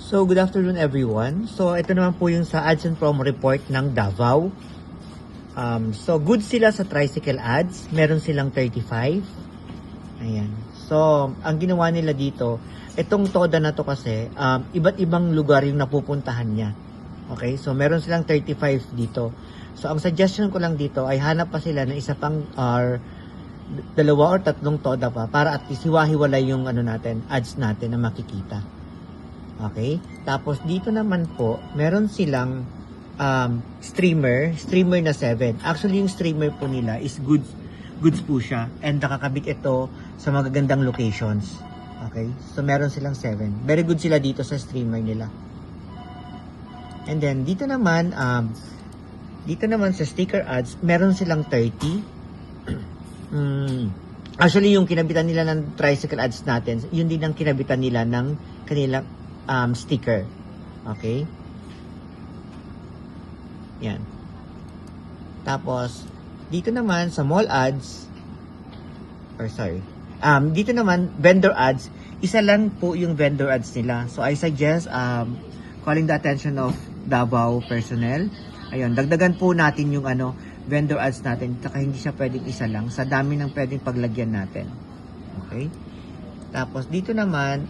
So, good afternoon everyone. So, ito naman po yung sa ads and promo report ng Davao. So, good sila sa tricycle ads. Meron silang 35. Ayan. So, ang ginawa nila dito, itong TODA na to kasi, iba't ibang lugar yung napupuntahan niya. Okay? So, meron silang 35 dito. So, ang suggestion ko lang dito ay hanap pa sila ng isa pang dalawa or tatlong TODA pa para at least hiwa-hiwalay yung ads natin na makikita. Okay? Tapos dito naman po, meron silang streamer na 7. Actually, yung streamer po nila is goods po siya and nakakabit ito sa magagandang locations. Okay? So, meron silang 7. Very good sila dito sa streamer nila. And then, dito naman sa sticker ads, meron silang 30. Actually, yung kinabitan nila ng tricycle ads natin, yun din ang kinabitan nila ng kanilang sticker. Okay? Yan. Tapos, dito naman sa mall ads, dito naman, vendor ads, isa lang po yung vendor ads nila. So, I suggest calling the attention of Davao personnel. Ayun, dagdagan po natin yung vendor ads natin. Saka hindi siya pwedeng isa lang sa dami ng pwedeng paglagyan natin. Okay? Tapos dito naman,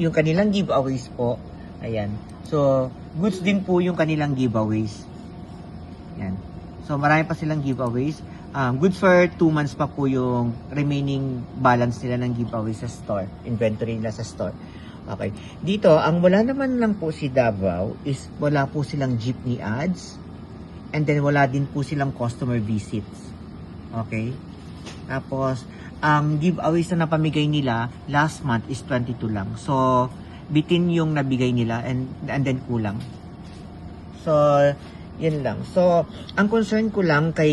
yung kanilang giveaways po. Ayan. So, goods din po yung kanilang giveaways. Ayan. So, marami pa silang giveaways. Good for 2 months pa po yung remaining balance nila ng giveaways sa store. Inventory nila sa store. Okay. Dito, ang wala naman lang po si Davao is wala po silang jeepney ads. And then, wala din po silang customer visits. Okay? Tapos, ang giveaways na napamigay nila last month is 22 lang. So, bitin yung nabigay nila and then kulang. So, yun lang. So, ang concern ko lang kay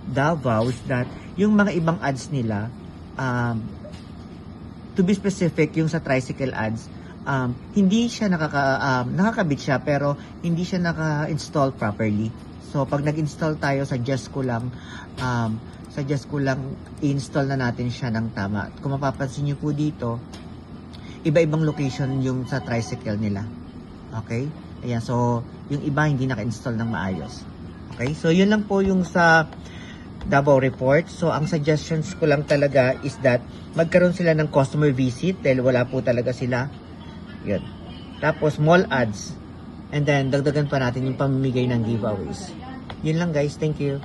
Davao is that yung mga ibang ads nila, to be specific, yung sa tricycle ads, hindi siya nakakabit siya pero hindi siya naka-install properly. So, pag nag-install tayo, suggest ko lang i-install na natin siya ng tama. At kung mapapansin nyo po dito, iba-ibang location yung sa tricycle nila. Okay? Ayan, so, yung iba hindi naka-install ng maayos. Okay? So, yun lang po yung sa Davao report. So, ang suggestions ko lang talaga is that magkaroon sila ng customer visit dahil wala po talaga sila. Yun. Tapos, mall ads. And then, dagdagan pa natin yung pamimigay ng giveaways. Yun lang guys. Thank you.